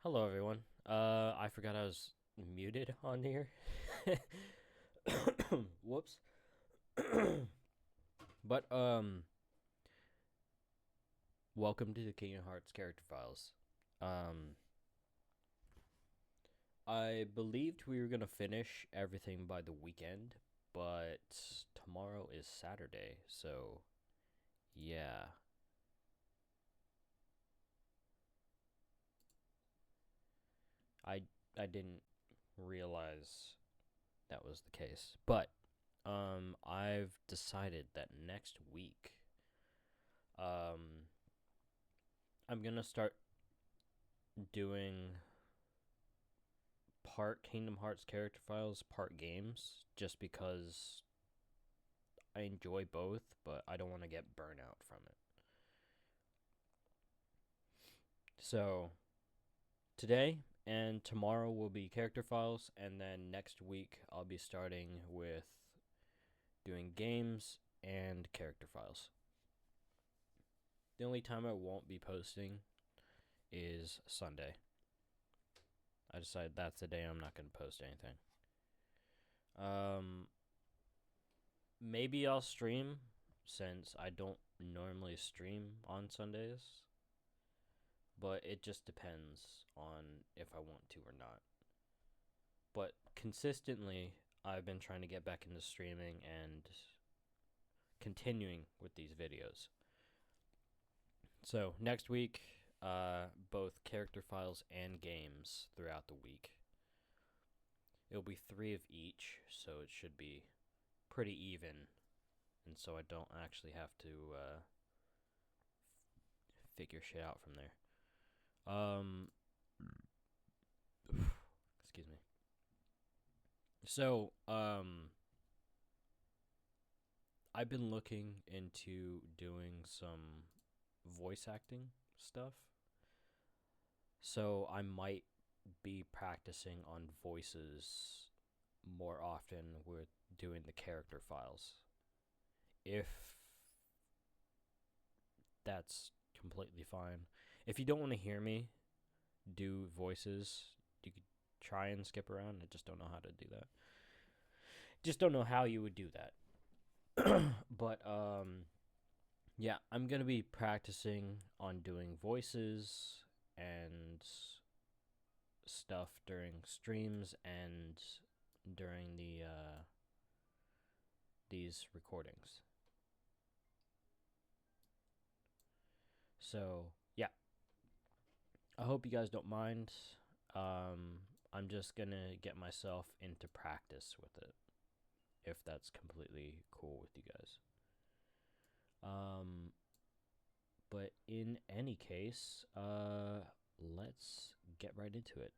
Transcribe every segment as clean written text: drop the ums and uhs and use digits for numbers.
Hello, everyone. I forgot I was muted on here. Whoops. But welcome to the Kingdom Hearts character files. Um, I believed we were gonna finish everything by the weekend, but tomorrow is Saturday, so yeah. I I didn't realize that was the case, but I've decided that next week, um, I'm gonna start doing part Kingdom Hearts character files, part games, just because I enjoy both, but I don't want to get burnout from it. So today and tomorrow will be character files, and then next week I'll be starting with doing games and character files. The only time I won't be posting is Sunday. I decided that's the day I'm not going to post anything. Um, Maybe I'll stream since I don't normally stream on Sundays, but it just depends on if I want to or not. But consistently, I've been trying to get back into streaming and continuing with these videos. So, next week, both character files and games throughout the week. It'll be 3 of each, so it should be pretty even, and so I don't actually have to figure shit out from there. Excuse me. So, I've been looking into doing some voice acting stuff. So I might be practicing on voices more often with doing the character files. If that's completely fine. If you don't want to hear me do voices, you could try and skip around. I just don't know how to do that. Just don't know how you would do that. But yeah, I'm going to be practicing on doing voices and stuff during streams and during these recordings. So, yeah. I hope you guys don't mind. I'm just going to get myself into practice with it, if that's completely cool with you guys. But in any case, let's get right into it.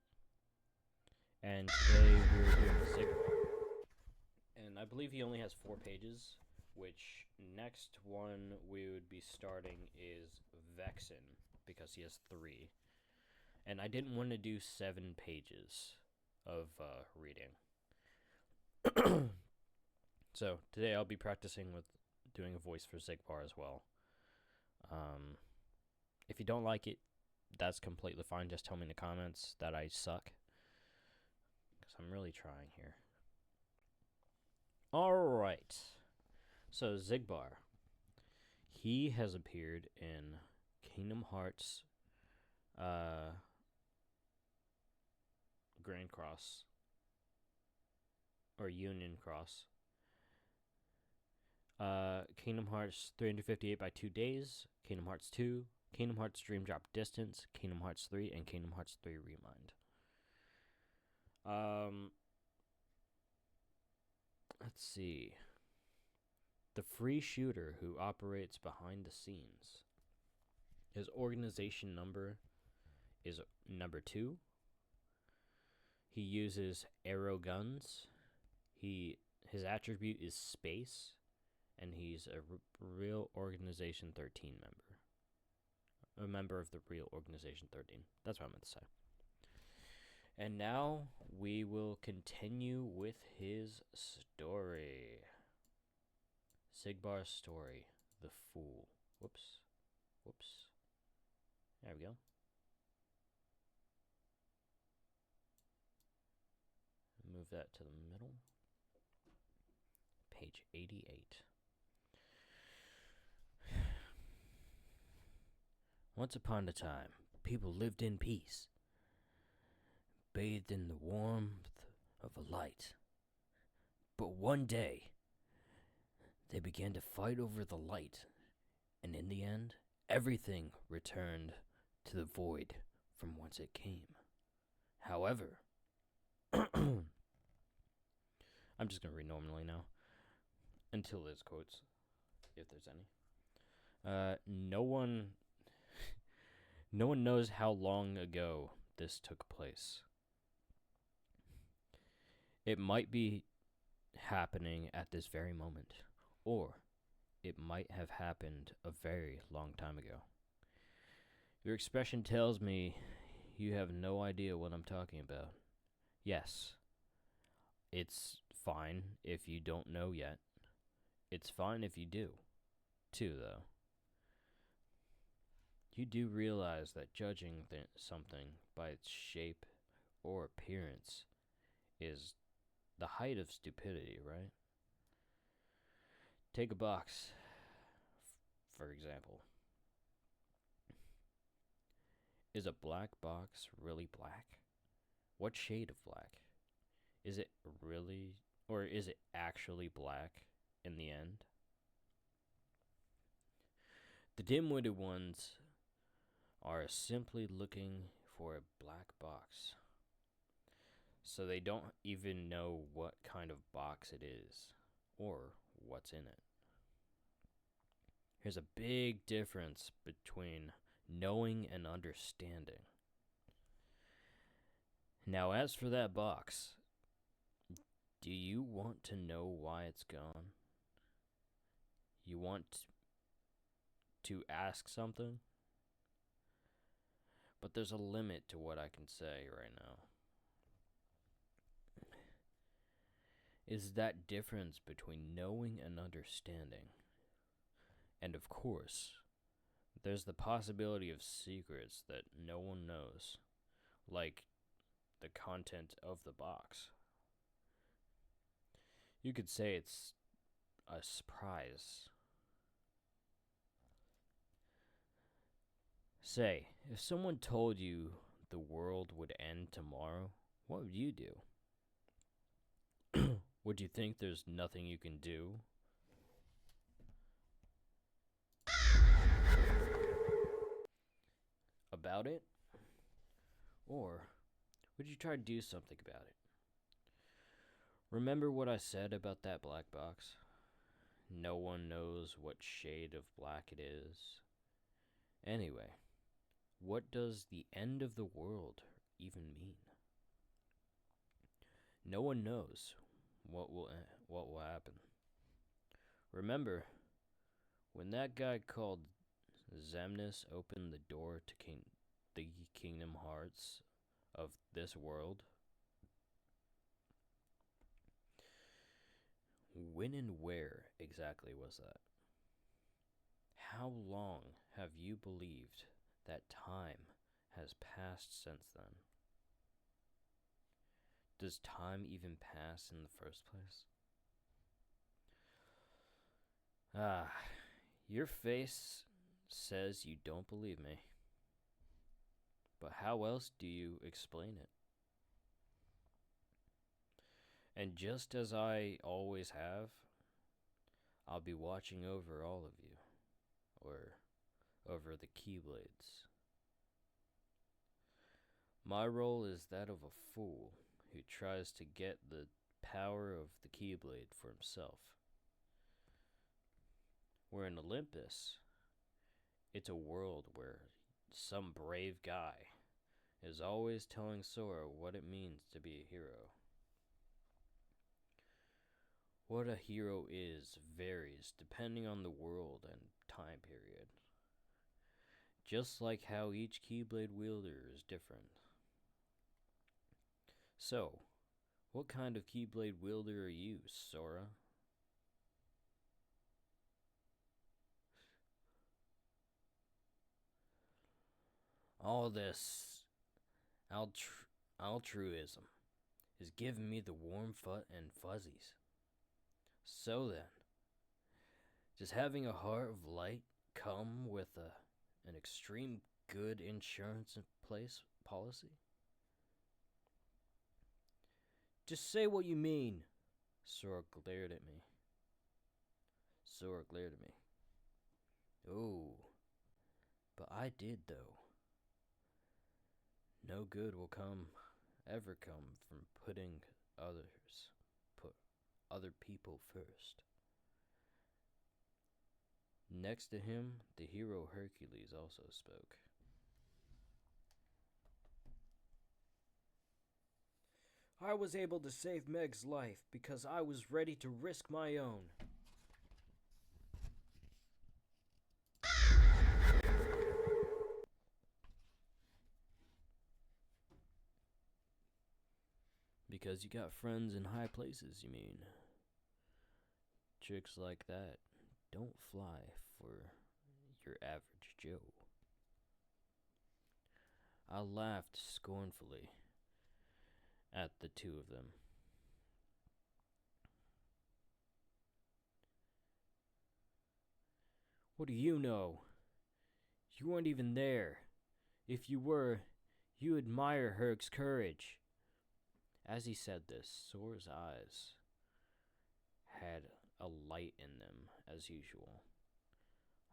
And today we're doing Xigbar. And I believe he only has 4 pages, which next one we would be starting is Vexen, because he has 3. And I didn't want to do 7 pages of reading. So today I'll be practicing with doing a voice for Xigbar as well. If you don't like it, that's completely fine. Just tell me in the comments that I suck, because I'm really trying here. Alright. So Xigbar. He has appeared in Kingdom Hearts Grand Cross or Union Cross. Kingdom Hearts 358 by 2 Days, Kingdom Hearts 2, Kingdom Hearts Dream Drop Distance, Kingdom Hearts 3, and Kingdom Hearts 3 Remind. Let's see. The free shooter who operates behind the scenes. His organization number is number 2. He uses arrow guns. His attribute is space, and he's a real Organization 13 member. A member of the real Organization 13. That's what I meant to say. And now we will continue with his story. Xigbar's story, the Fool. Whoops. There we go. that to the middle. Page 88. Once upon a time, people lived in peace, bathed in the warmth of a light. But one day, they began to fight over the light, and in the end, everything returned to the void from whence it came. However, I'm just going to read normally now, until there's quotes, if there's any. No one knows how long ago this took place. It might be happening at this very moment, or it might have happened a very long time ago. Your expression tells me you have no idea what I'm talking about. Yes, it's fine if you don't know yet. It's fine if you do, too, though. You do realize that judging something by its shape or appearance is the height of stupidity, right? Take a box, for example. Is a black box really black? What shade of black? Is it really, or is it actually black in the end? The dim-witted ones are simply looking for a black box, so they don't even know what kind of box it is or what's in it. Here's a big difference between knowing and understanding. Now, as for that box, do you want to know why it's gone? You want to ask something? But there's a limit to what I can say right now. Is that difference between knowing and understanding. And of course, there's the possibility of secrets that no one knows, like the content of the box. You could say it's a surprise. Say, if someone told you the world would end tomorrow, what would you do? Would you think there's nothing you can do? About it? Or would you try to do something about it? Remember what I said about that black box? No one knows what shade of black it is. Anyway, what does the end of the world even mean? No one knows what will happen. Remember, when that guy called Xemnas opened the door to the kingdom hearts of this world, when and where exactly was that? How long have you believed that time has passed since then? Does time even pass in the first place? Your face says you don't believe me. But how else do you explain it? And just as I always have, I'll be watching over all of you, or over the Keyblades. My role is that of a fool who tries to get the power of the Keyblade for himself. Where in Olympus, it's a world where some brave guy is always telling Sora what it means to be a hero. What a hero is varies depending on the world and time period. Just like how each Keyblade wielder is different. So, what kind of Keyblade wielder are you, Sora? All this altruism is giving me the warm and fuzzies. So then, does having a heart of light come with an extreme good insurance in place policy? Just say what you mean. Sora glared at me. Oh, but I did though. No good will ever come from put other people first. Next to him, the hero Hercules also spoke. I was able to save Meg's life because I was ready to risk my own. Because you got friends in high places, you mean? Tricks like that don't fly for your average Joe. I laughed scornfully at the two of them. What do you know? You weren't even there. If you were, you admire Herc's courage. As he said this, Sora's eyes had a light in them, as usual.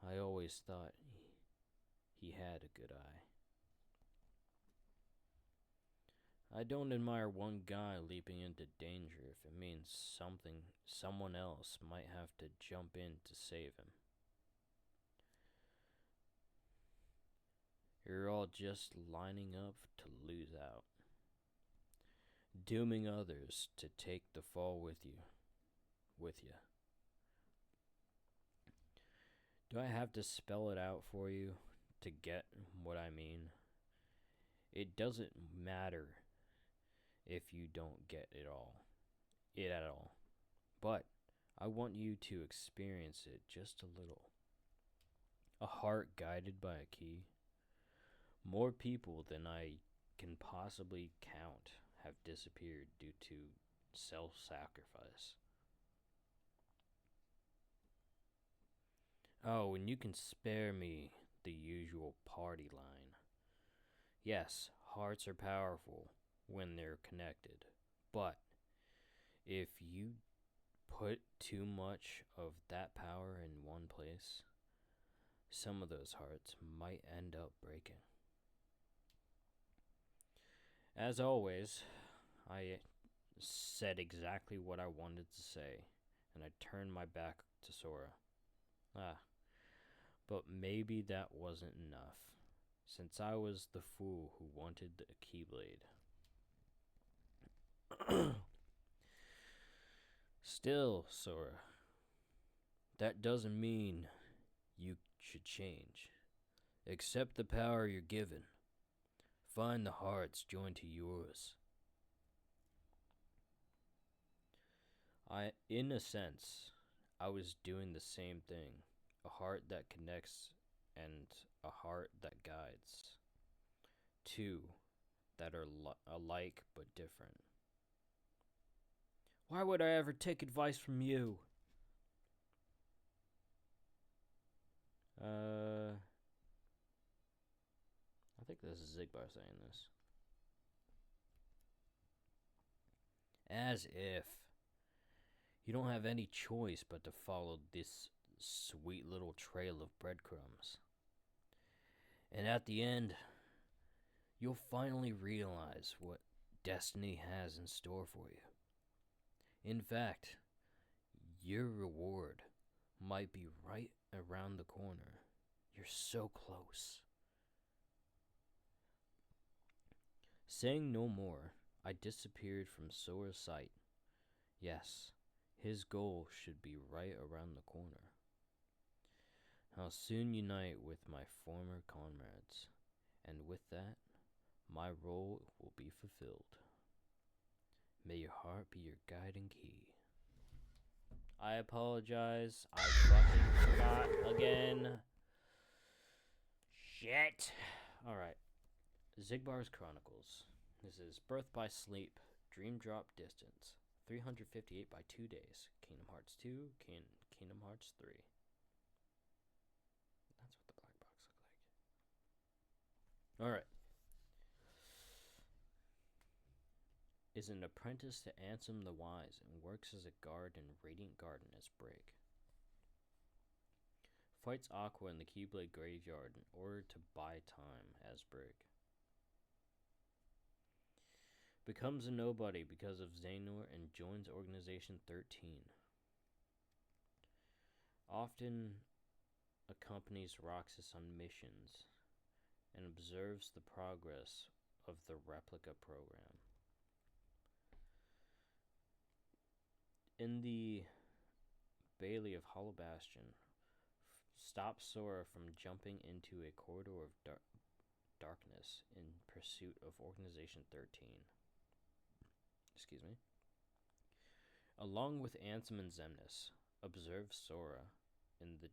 I always thought he had a good eye. I don't admire one guy leaping into danger if it means someone else might have to jump in to save him. You're all just lining up to lose out, dooming others to take the fall with you. Do I have to spell it out for you to get what I mean? It doesn't matter if you don't get it at all. But I want you to experience it just a little. A heart guided by a key. More people than I can possibly count have disappeared due to self-sacrifice. Oh, and you can spare me the usual party line. Yes, hearts are powerful when they're connected, but if you put too much of that power in one place, some of those hearts might end up breaking. As always, I said exactly what I wanted to say, and I turned my back to Sora. But maybe that wasn't enough, since I was the fool who wanted the Keyblade. Still, Sora, that doesn't mean you should change. Accept the power you're given. Find the hearts joined to yours. In a sense, I was doing the same thing. A heart that connects and a heart that guides. Two that are alike but different. Why would I ever take advice from you? I think this is Xigbar saying this. As if. You don't have any choice but to follow this sweet little trail of breadcrumbs. And at the end, you'll finally realize what destiny has in store for you. In fact, your reward might be right around the corner. You're so close. Saying no more, I disappeared from Sora's sight. Yes, his goal should be right around the corner. I'll soon unite with my former comrades, and with that, my role will be fulfilled. May your heart be your guiding key. I apologize. I fucking forgot again. Shit. Alright. Xigbar's Chronicles. This is Birth by Sleep, Dream Drop Distance, 358 by 2 days. Kingdom Hearts 2, Kingdom Hearts 3. That's what the black box looked like. Alright. Is an apprentice to Ansem the Wise and works as a guard in Radiant Garden as Brig. Fights Aqua in the Keyblade Graveyard in order to buy time as Brig. Becomes a nobody because of Xehanort and joins Organization 13. Often accompanies Roxas on missions and observes the progress of the replica program. In the Bailey of Hollow Bastion, stops Sora from jumping into a corridor of darkness in pursuit of Organization 13. Excuse me. Along with Ansem and Xemnas, observes Sora in the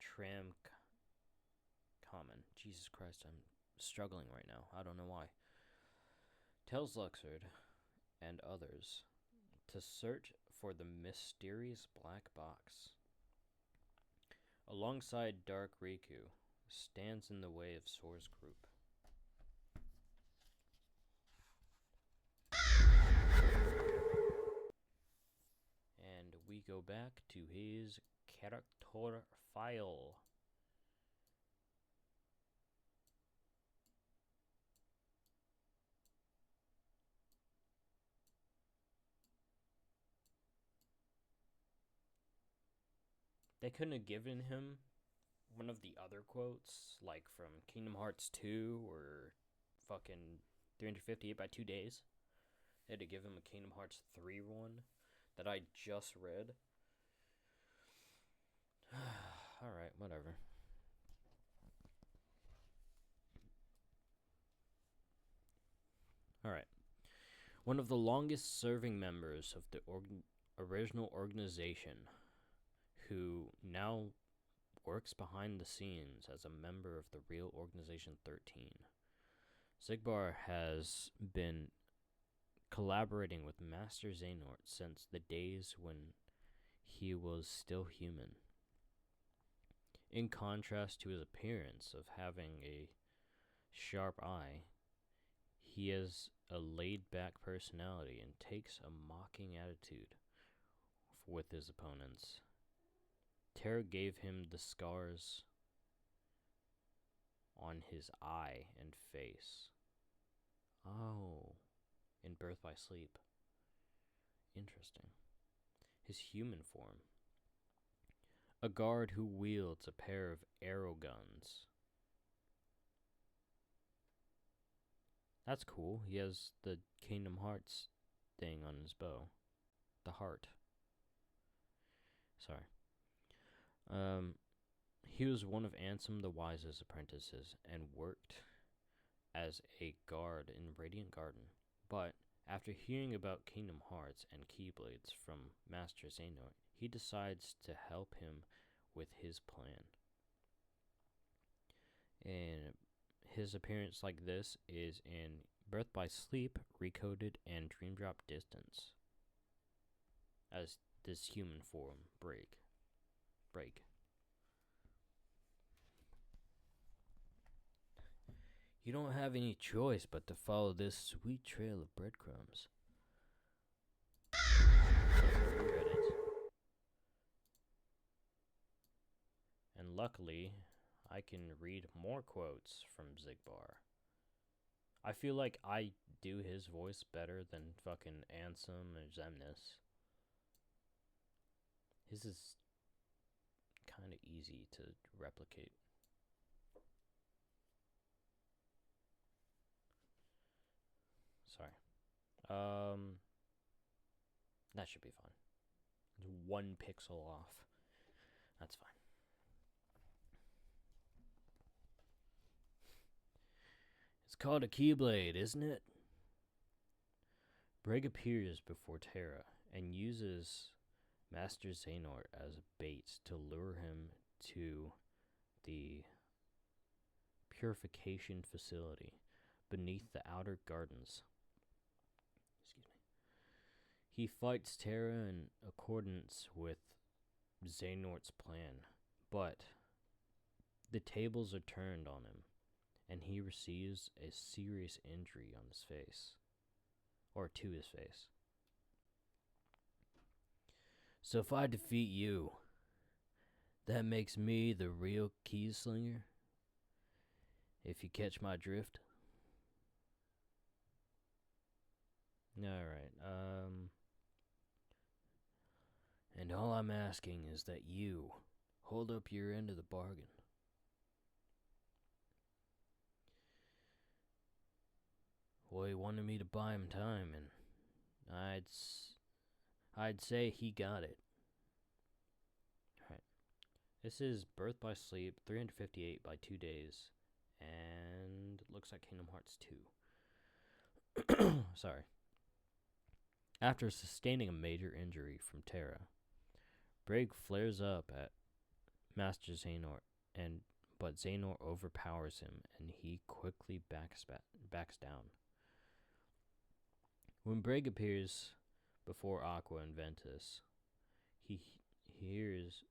Tram Common. Jesus Christ, I'm struggling right now. I don't know why. Tells Luxord and others to search for the mysterious black box. Alongside Dark Riku, stands in the way of Sora's group. And we go back to his character file. They couldn't have given him one of the other quotes, like from Kingdom Hearts 2 or fucking 358 by 2 days. They had to give him a Kingdom Hearts 3 one that I just read. Alright, whatever. Alright. One of the longest serving members of the original organization, who now works behind the scenes as a member of the real Organization 13. Xigbar has been collaborating with Master Xehanort since the days when he was still human. In contrast to his appearance of having a sharp eye, he has a laid-back personality and takes a mocking attitude with his opponents. Terra gave him the scars on his eye and face. Oh, in Birth by Sleep. Interesting. His human form. A guard who wields a pair of arrow guns. That's cool. He has the Kingdom Hearts thing on his bow. The heart. Sorry. He was one of Ansem the Wise's apprentices and worked as a guard in Radiant Garden. But after hearing about Kingdom Hearts and Keyblades from Master Xehanort, he decides to help him with his plan. And his appearance like this is in Birth by Sleep, Recoded, and Dream Drop Distance. As this human form, Brig. You don't have any choice but to follow this sweet trail of breadcrumbs. And luckily, I can read more quotes from Xigbar. I feel like I do his voice better than fucking Ansem and Xemnas. His is kind of easy to replicate. Sorry. That should be fine. 1 pixel off. That's fine. It's called a Keyblade, isn't it? Brig appears before Terra and uses Master Xehanort as bait to lure him to the purification facility beneath the outer gardens. He fights Terra in accordance with Xehanort's plan, but the tables are turned on him, and he receives a serious injury on his face, or to his face. So if I defeat you, that makes me the real keyslinger? If you catch my drift? Alright, and all I'm asking is that you hold up your end of the bargain. Well, he wanted me to buy him time, and I'd say he got it. Alright. This is Birth by Sleep, 358 by 2 days, and it looks like Kingdom Hearts 2. Sorry. After sustaining a major injury from Terra, Brig flares up at Master Xehanort, but Xehanort overpowers him, and he quickly backs down. When Brig appears before Aqua and Ventus, he hears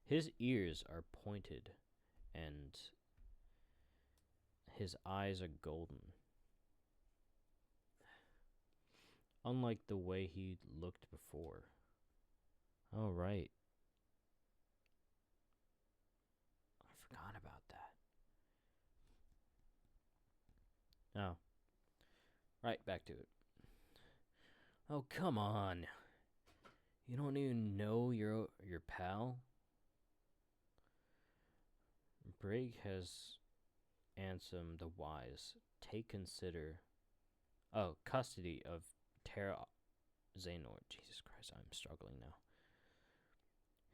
his ears are pointed, and his eyes are golden. Unlike the way he looked before. Oh, right. I forgot about that. Oh. Right, back to it. Oh, come on. You don't even know your pal? Brig has Ansem the Wise custody of Terra Xehanort. Jesus Christ, I'm struggling now.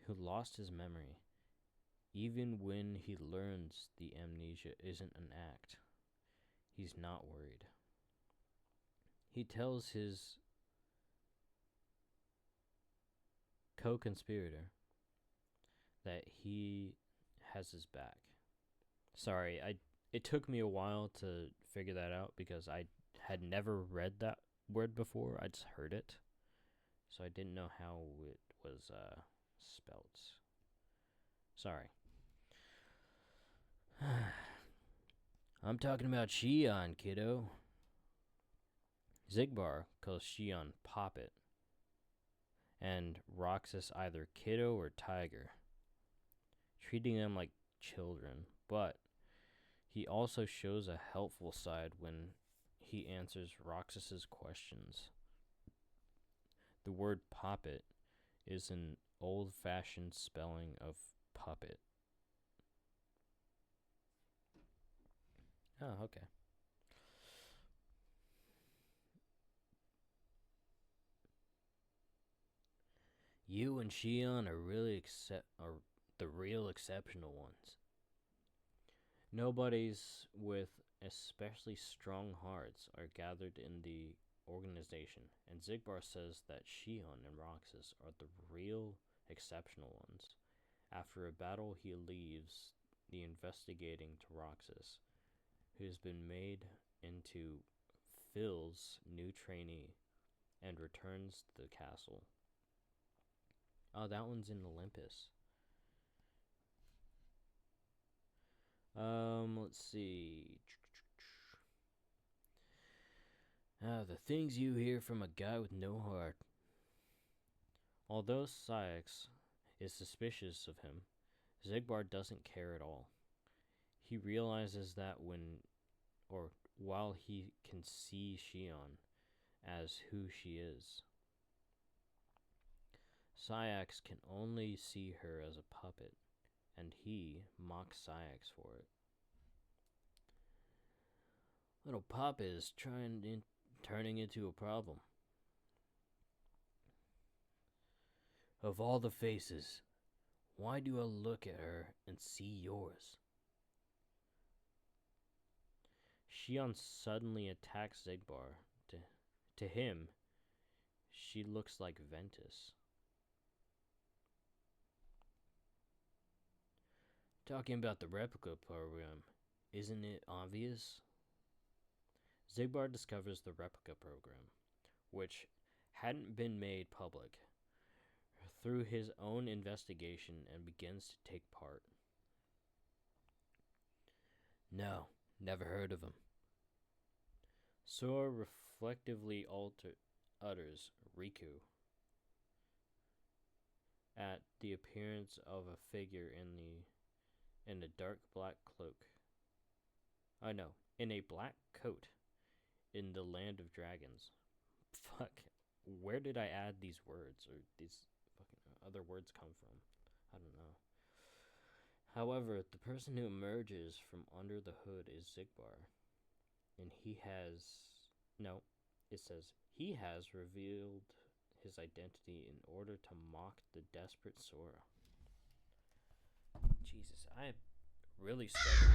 Who lost his memory. Even when he learns the amnesia isn't an act, he's not worried. He tells his co-conspirator that he has his back. Sorry, it took me a while to figure that out because I had never read that word before. I just heard it, so I didn't know how it was spelt. Sorry. I'm talking about Xion, kiddo. Xigbar calls Xion Poppet, and Roxas either kiddo or tiger, treating them like children, but he also shows a helpful side when he answers Roxas's questions. The word poppet is an old-fashioned spelling of puppet. Oh, okay. You and Xion are the real exceptional ones. Nobodies with especially strong hearts are gathered in the organization, and Xigbar says that Xion and Roxas are the real exceptional ones. After a battle, he leaves the investigating to Roxas, who's been made into Phil's new trainee, and returns to the castle. Oh, that one's in Olympus. Let's see. The things you hear from a guy with no heart. Although Cyax is suspicious of him, Xigbar doesn't care at all. He realizes that while he can see Xion as who she is, Cyax can only see her as a puppet, and he mocks Cyax for it. Little Pop is turning into a problem. Of all the faces, why do I look at her and see yours? Xion suddenly attacks Xigbar. To him, she looks like Ventus. Talking about the replica program, isn't it obvious? Xigbar discovers the replica program, which hadn't been made public through his own investigation and begins to take part. No, never heard of him. Sora reflectively utters Riku at the appearance of a figure in a dark black cloak. Oh no, in a black coat in the land of dragons. Fuck, where did I add these words, or these fucking other words come from? I don't know. However, the person who emerges from under the hood is Xigbar, and it says he has revealed his identity in order to mock the desperate Sora. Jesus, I am really struggling.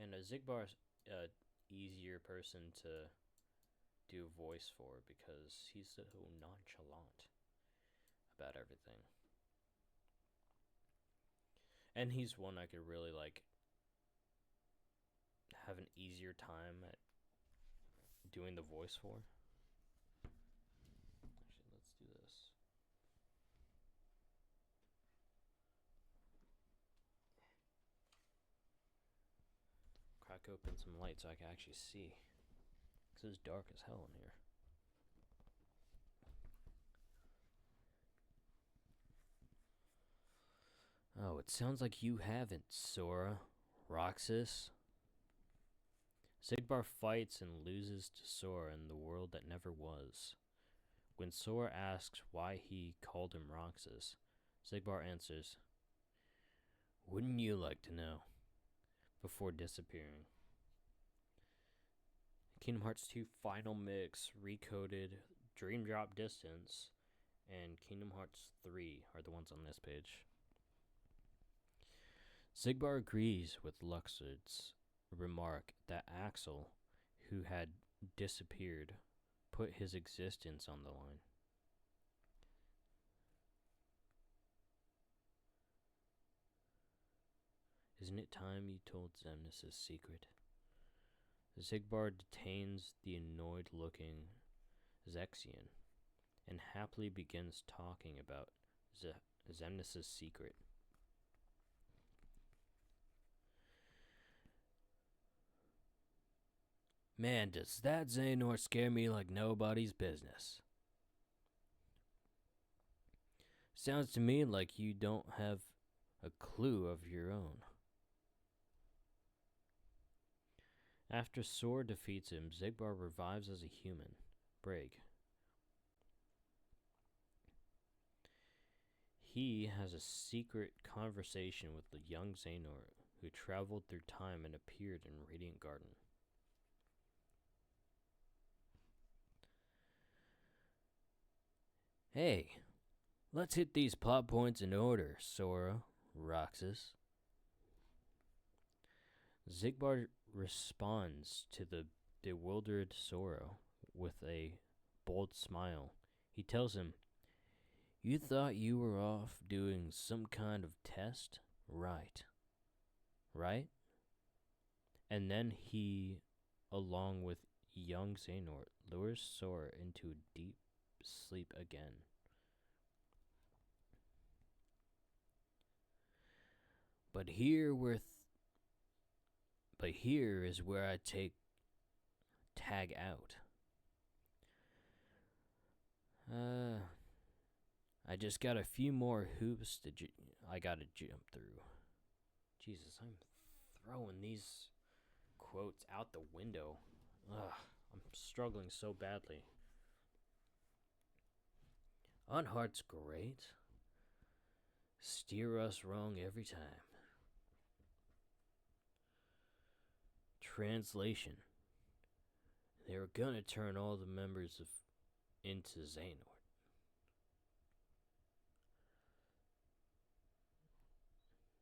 And Xigbar's easier person to do a voice for because he's so nonchalant about everything. And he's one I could really have an easier time at doing the voice for. Actually, let's do this. Crack open some light so I can actually see. Because it's dark as hell in here. Oh, it sounds like you haven't, Sora. Roxas. Xigbar fights and loses to Sora in the world that never was. When Sora asks why he called him Roxas, Xigbar answers, "Wouldn't you like to know?" before disappearing. Kingdom Hearts 2 Final Mix, Recoded, Dream Drop Distance, and Kingdom Hearts 3 are the ones on this page. Xigbar agrees with Luxord's remark that Axel, who had disappeared, put his existence on the line. Isn't it time you told Xemnas' secret? Xigbar detains the annoyed-looking Zexion and happily begins talking about Xemnas' secret. Man, does that Xehanort scare me like nobody's business. Sounds to me like you don't have a clue of your own. After Sora defeats him, Xigbar revives as a human, Brig. He has a secret conversation with the young Xehanort, who traveled through time and appeared in Radiant Garden. Hey, let's hit these plot points in order, Sora, Roxas. Xigbar responds to the bewildered Sora with a bold smile. He tells him, "You thought you were off doing some kind of test? Right? And then he, along with young Xehanort, lures Sora into deep sleep again. But here is where I tag out. I just got a few more hoops I gotta jump through." Jesus, I'm throwing these quotes out the window. Ugh, I'm struggling so badly. Unheart's great. Steer us wrong every time. Translation. They were gonna turn all the members into Xehanort.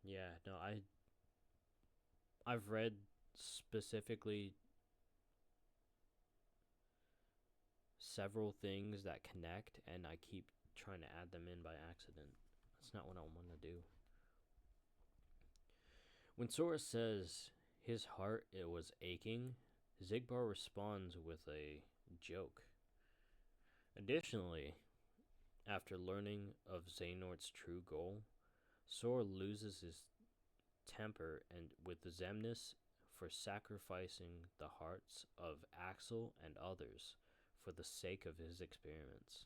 Yeah, no, I've read specifically several things that connect, and I keep trying to add them in by accident. That's not what I want to do. When Sora says his heart it was aching, Xigbar responds with a joke. Additionally, after learning of Xehanort's true goal, Sora loses his temper and with Xemnas for sacrificing the hearts of Axel and others for the sake of his experiments.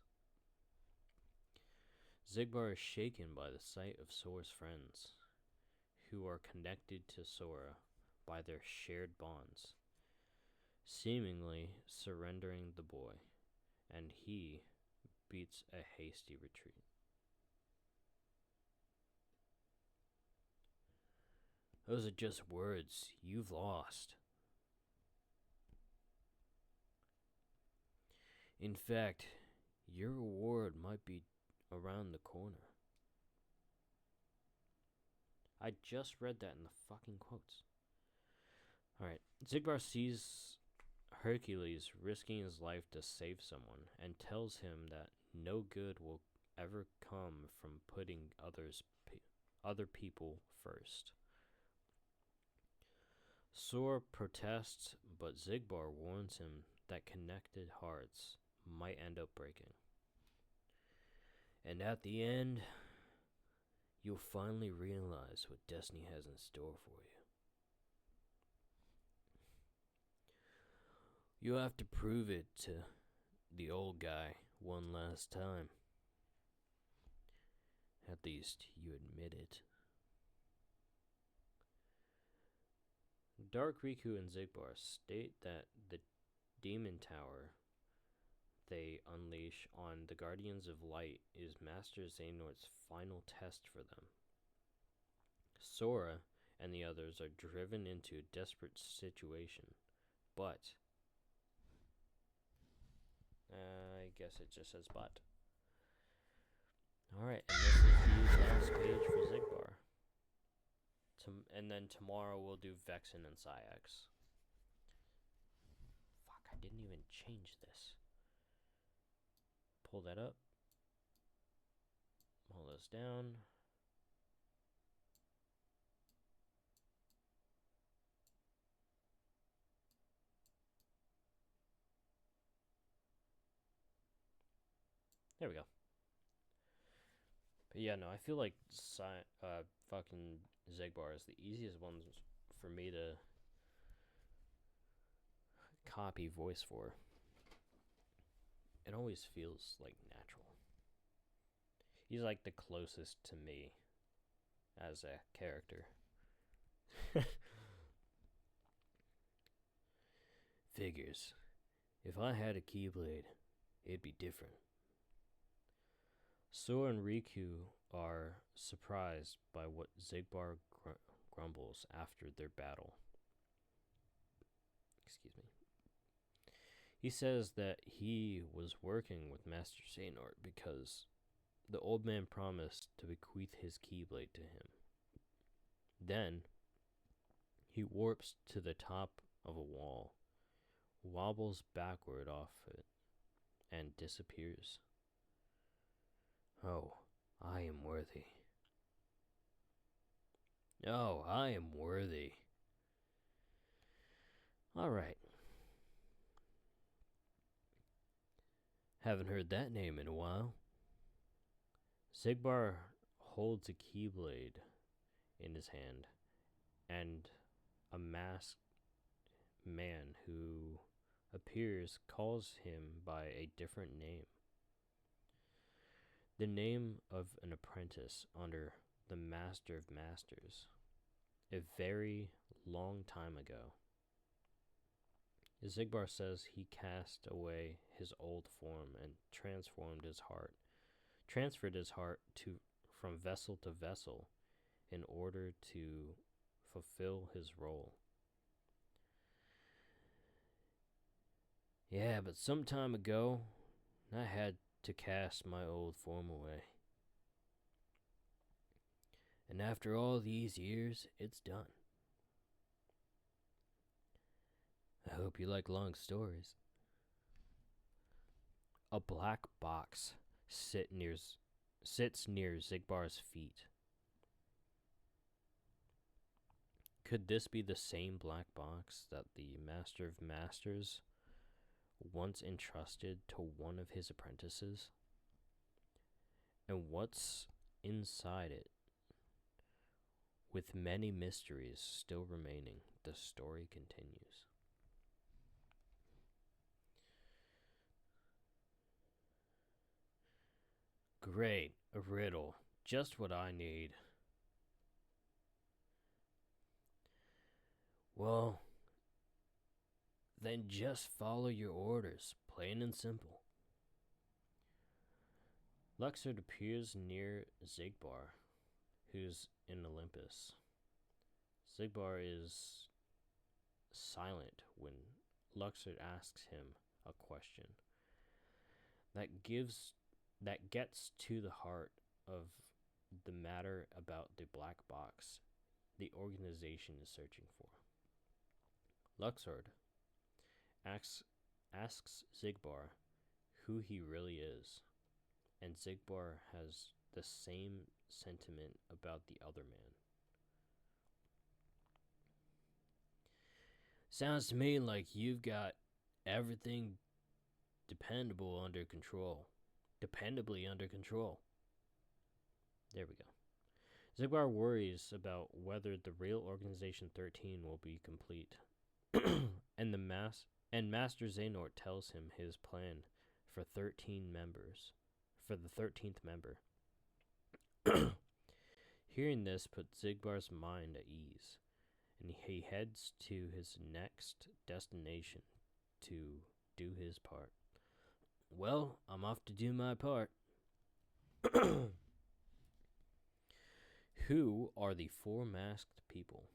Xigbar is shaken by the sight of Sora's friends, who are connected to Sora by their shared bonds, seemingly surrendering the boy, and he beats a hasty retreat. Those are just words. You've lost. In fact, your reward might be around the corner. I just read that in the fucking quotes. Alright, Xigbar sees Hercules risking his life to save someone and tells him that no good will ever come from putting other people first. Sora protests, but Xigbar warns him that connected hearts might end up breaking. And at the end, you'll finally realize what destiny has in store for you. You'll have to prove it to the old guy one last time. At least you admit it. Dark Riku and Xigbar state that the demon tower they unleash on the Guardians of Light is Master Xehanort's final test for them. Sora and the others are driven into a desperate situation, but I guess it just says but. Alright, and this is the last page for Xigbar. And then tomorrow we'll do Vexen and Sayax. Fuck, I didn't even change this. Pull that up. Pull this down. There we go. But yeah, no, I feel like fucking Xigbar is the easiest ones for me to copy voice for. It always feels like natural. He's like the closest to me as a character. Figures. If I had a Keyblade, it'd be different. Sora and Riku are surprised by what Xigbar grumbles after their battle. Excuse me. He says that he was working with Master Xehanort because the old man promised to bequeath his Keyblade to him. Then, he warps to the top of a wall, wobbles backward off it, and disappears. Oh, I am worthy. Oh, I am worthy. Alright. Haven't heard that name in a while. Xigbar holds a Keyblade in his hand, and a masked man who appears calls him by a different name. The name of an apprentice under the Master of Masters, a very long time ago. Xigbar says he cast away his old form and transferred his heart from vessel to vessel in order to fulfill his role. Yeah, but some time ago, I had to cast my old form away. And after all these years, it's done. I hope you like long stories. A black box sits near Xigbar's feet. Could this be the same black box that the Master of Masters once entrusted to one of his apprentices? And what's inside it? With many mysteries still remaining, the story continues. Great, a riddle. Just what I need. Well, then just follow your orders, plain and simple. Luxord appears near Xigbar, who's in Olympus. Xigbar is silent when Luxord asks him a question that gets to the heart of the matter about the black box the organization is searching for. Luxord asks Xigbar who he really is, and Xigbar has the same sentiment about the other man. Sounds to me like you've got everything dependably under control. There we go. Xigbar worries about whether the real Organization 13 will be complete, and Master Xehanort tells him his plan for 13 members, for the 13th member. Hearing this puts Xigbar's mind at ease, and he heads to his next destination to do his part. Well, I'm off to do my part. Who are the four masked people?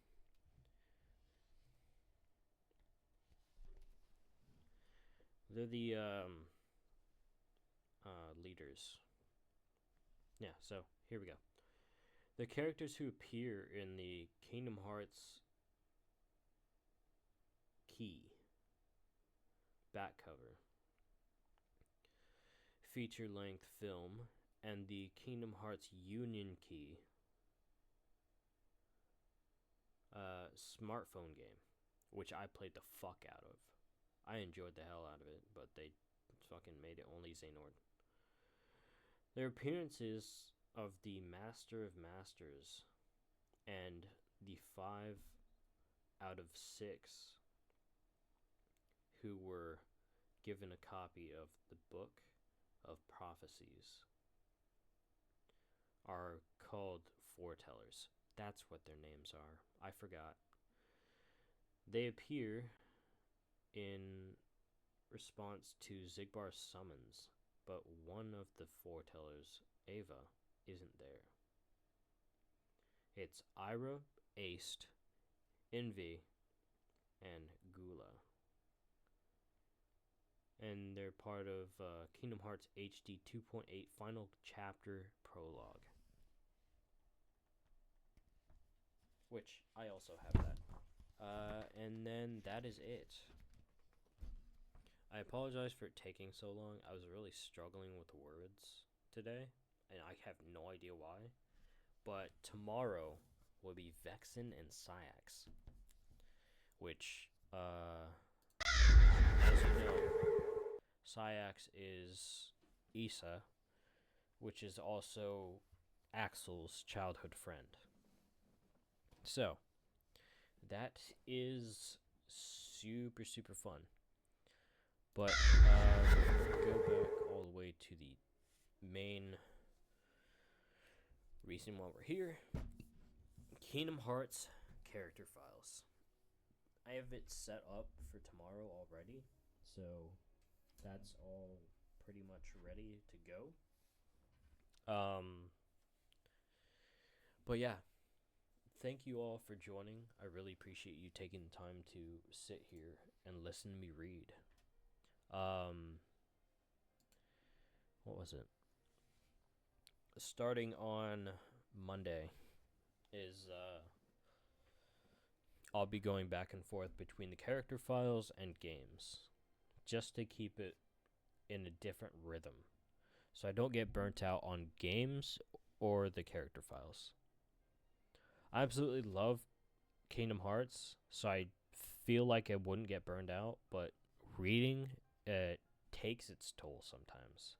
They're the leaders. Yeah, so here we go. The characters who appear in the Kingdom Hearts Key back cover, feature-length film, and the Kingdom Hearts Union Key smartphone game, which I played the fuck out of. I enjoyed the hell out of it, but they fucking made it only Xehanort. Their appearances of the Master of Masters and the 5 out of 6 who were given a copy of the Book of Prophecies are called foretellers. That's what their names are. I forgot. They appear in response to Xigbar's summons, but one of the foretellers, Ava, isn't there. It's Ira, Aced, Envy, and Gula. And they're part of Kingdom Hearts HD 2.8 Final Chapter Prologue, which I also have that. And then that is it. I apologize for it taking so long. I was really struggling with words today, and I have no idea why. But tomorrow will be Vexen and Sayax, which, as you know, Sayax is Issa, which is also Axel's childhood friend. So, that is super, super fun. But, go back all the way to the main reason why we're here. Kingdom Hearts character files. I have it set up for tomorrow already, so that's all pretty much ready to go. But yeah, thank you all for joining. I really appreciate you taking the time to sit here and listen to me read. What was it? Starting on Monday is I'll be going back and forth between the character files and games, just to keep it in a different rhythm, so I don't get burnt out on games or the character files. I absolutely love Kingdom Hearts, so I feel like I wouldn't get burned out, but reading, it takes its toll sometimes.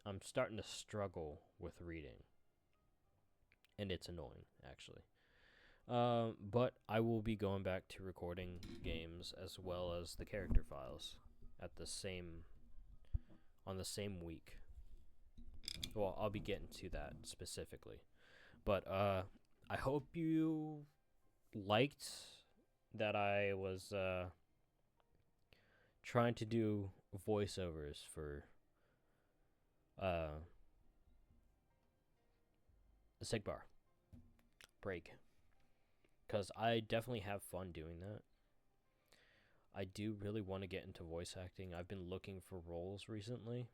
I'm starting to struggle with reading, and it's annoying, actually. But I will be going back to recording games as well as the character files at the same on the same week. Well, I'll be getting to that specifically. But I hope you liked that I was trying to do voiceovers for the Xigbar break, because I definitely have fun doing that. I do really want to get into voice acting. I've been looking for roles recently,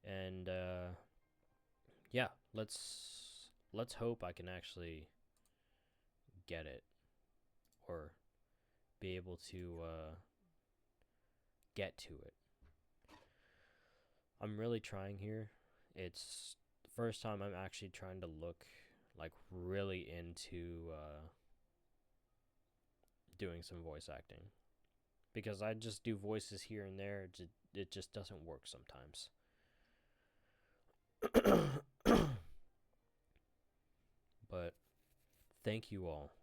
and yeah, let's hope I can actually get it, or be able to get to it. I'm really trying here. It's the first time I'm actually trying to look like really into doing some voice acting, because I just do voices here and there. It just doesn't work sometimes. But thank you all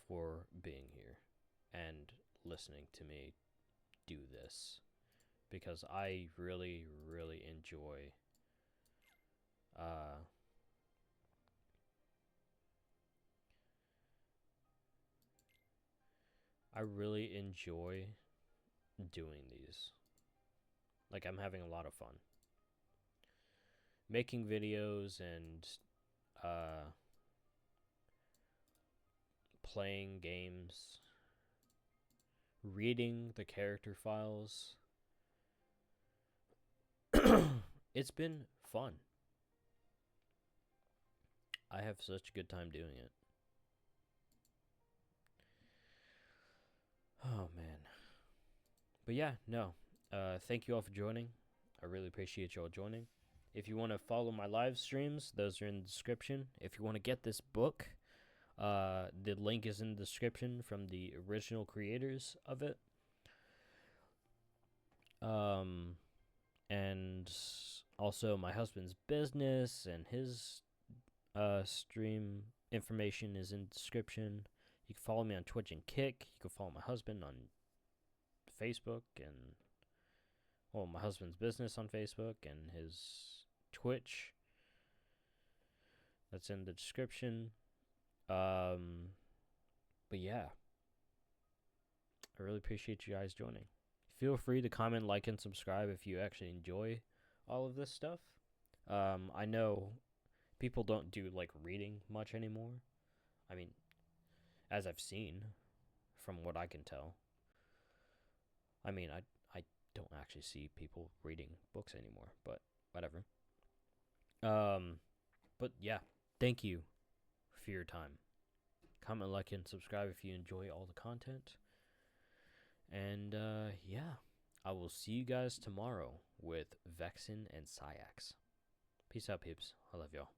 for being here and listening to me do this, because I really, really enjoy I really enjoy doing these. Like, I'm having a lot of fun making videos and playing games, reading the character files. It's been fun. I have such a good time doing it. Oh, man. But yeah, no. Thank you all for joining. I really appreciate you all joining. If you want to follow my live streams, those are in the description. If you want to get this book, the link is in the description from the original creators of it. And also my husband's business and his stream information is in the description. You can follow me on Twitch and Kick. You can follow my husband on Facebook and, well, my husband's business on Facebook and his Twitch. That's in the description. But yeah, I really appreciate you guys joining. Feel free to comment, like, and subscribe if you actually enjoy all of this stuff. I know people don't do like reading much anymore. I mean, as I've seen, from what I can tell. I mean, I don't actually see people reading books anymore, but whatever. But yeah, thank you for your time. Comment, like, and subscribe if you enjoy all the content. And yeah, I will see you guys tomorrow with Vexen and Syax. Peace out, peeps. I love y'all.